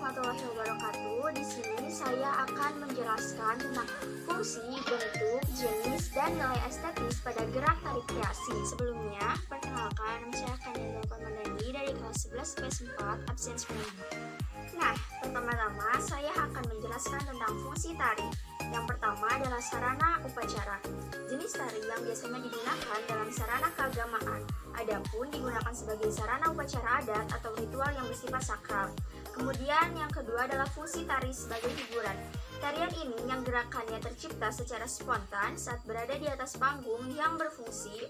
warahmatullahi wabarakatuh. Di sini saya akan menjelaskan tentang fungsi, bentuk, jenis, dan nilai estetis pada gerak tarik kreasi. Sebelumnya, perkenalkan, saya akan Kamandani dari kelas 11 PS4 absen 9. Nah, pertama-tama saya akan menjelaskan tentang fungsi tari. Yang pertama adalah sarana upacara. Jenis tari yang biasanya digunakan dalam sarana keagamaan, adapun digunakan sebagai sarana upacara adat atau ritual yang bersifat sakral. Kemudian yang kedua adalah fungsi tari sebagai hiburan. Tarian ini yang gerakannya tercipta secara spontan saat berada di atas panggung yang berfungsi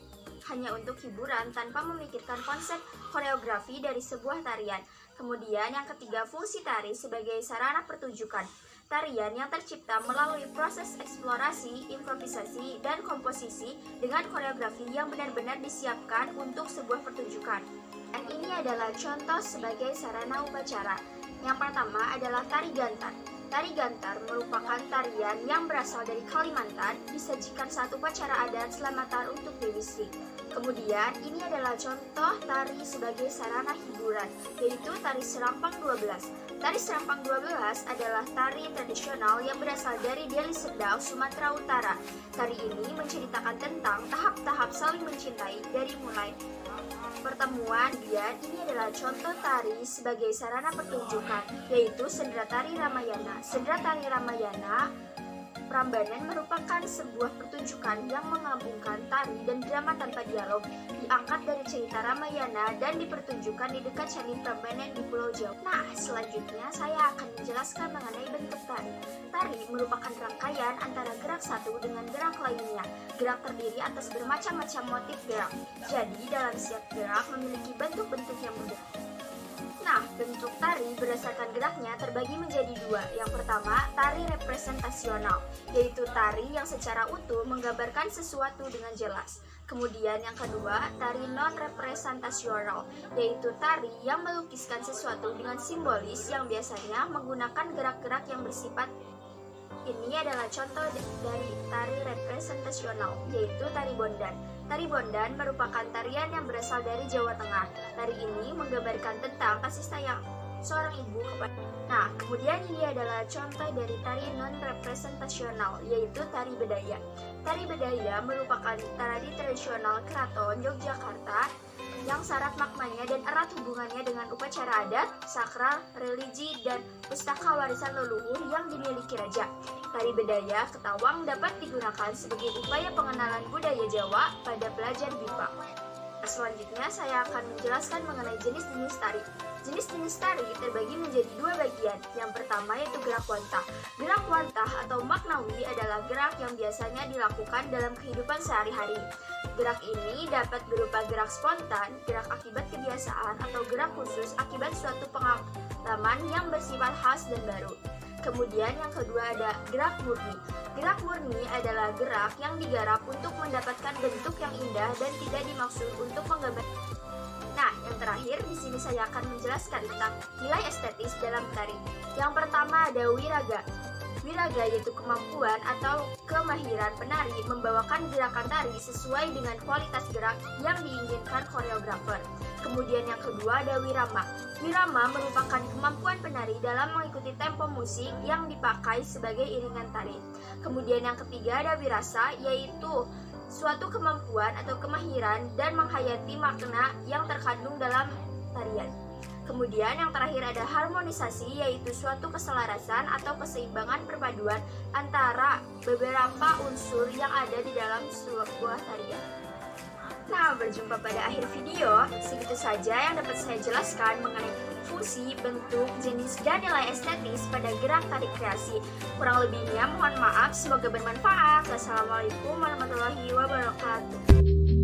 hanya untuk hiburan tanpa memikirkan konsep koreografi dari sebuah tarian. Kemudian yang ketiga, fungsi tari sebagai sarana pertunjukan. Tarian yang tercipta melalui proses eksplorasi, improvisasi, dan komposisi dengan koreografi yang benar-benar disiapkan untuk sebuah pertunjukan. Dan ini adalah contoh sebagai sarana upacara. Yang pertama adalah tari gantar. Tari gantar merupakan tarian yang berasal dari Kalimantan, disajikan saat upacara adat Selamatan untuk Dewi Sri. Kemudian ini adalah contoh tari sebagai sarana hiburan, yaitu tari Serampang 12. Tari Serampang 12 adalah tari tradisional yang berasal dari Deli Serdang, Sumatera Utara. Tari ini menceritakan tentang tahap-tahap saling mencintai dari mulai pertemuan dan ini adalah contoh tari sebagai sarana pertunjukan, yaitu Sendera Tari Ramayana. Sendera Tari Ramayana Prambanan merupakan sebuah pertunjukan yang menggabungkan tari dan drama tanpa dialog, diangkat dari cerita Ramayana dan dipertunjukkan di dekat Candi Prambanan di Pulau Jawa. Nah, selanjutnya saya akan menjelaskan mengenai bentuk tari. Tari merupakan rangkaian antara gerak satu dengan gerak lainnya. Gerak terdiri atas bermacam-macam motif gerak. Jadi, dalam setiap gerak memiliki bentuk-bentuk yang berbeda. Nah, bentuk tari berdasarkan geraknya terbagi menjadi dua. Yang pertama, tari representasional, yaitu tari yang secara utuh menggambarkan sesuatu dengan jelas. Kemudian yang kedua, tari non-representasional, yaitu tari yang melukiskan sesuatu dengan simbolis yang biasanya menggunakan gerak-gerak yang bersifat. Ini adalah contoh dari tari representasional, yaitu tari bondan. Tari bondan merupakan tarian yang berasal dari Jawa Tengah. Tari ini menggambarkan tentang kasih sayang seorang ibu kepada. Nah, kemudian ini adalah contoh dari tari non-representasional, yaitu tari bedaya. Tari bedaya merupakan tari tradisional Keraton Yogyakarta yang syarat maknanya dan erat hubungannya dengan upacara adat, sakral, religi, dan pustaka warisan leluhur yang dimiliki raja. Tari bedaya Ketawang dapat digunakan sebagai upaya pengenalan budaya Jawa pada pelajar BIPA. Selanjutnya saya akan menjelaskan mengenai jenis-jenis tari. Jenis-jenis tari terbagi menjadi dua bagian. Yang pertama yaitu gerak wantah. Gerak wantah atau maknawi adalah gerak yang biasanya dilakukan dalam kehidupan sehari-hari. Gerak ini dapat berupa gerak spontan, gerak akibat kebiasaan, atau gerak khusus akibat suatu pengalaman yang bersifat khas dan baru. Kemudian yang kedua ada gerak murni. Gerak murni adalah gerak yang digarap untuk mendapatkan bentuk yang indah dan tidak dimaksud untuk menggambarkan. Nah, yang terakhir di sini saya akan menjelaskan tentang nilai estetis dalam tari. Yang pertama ada wiraga. Wiraga yaitu kemampuan atau kemahiran penari membawakan gerakan tari sesuai dengan kualitas gerak yang diinginkan koreografer. Kemudian yang kedua ada wirama. Wirama merupakan kemampuan penari dalam mengikuti tempo musik yang dipakai sebagai iringan tari. Kemudian yang ketiga ada wirasa, yaitu suatu kemampuan atau kemahiran dan menghayati makna yang terkandung dalam tarian. Kemudian yang terakhir ada harmonisasi, yaitu suatu keselarasan atau keseimbangan perpaduan antara beberapa unsur yang ada di dalam sebuah tarian. Nah, berjumpa pada akhir video. Segitu saja yang dapat saya jelaskan mengenai fungsi, bentuk, jenis, dan nilai estetis pada gerak tarik kreasi. Kurang lebihnya mohon maaf, semoga bermanfaat. Wassalamualaikum warahmatullahi wabarakatuh.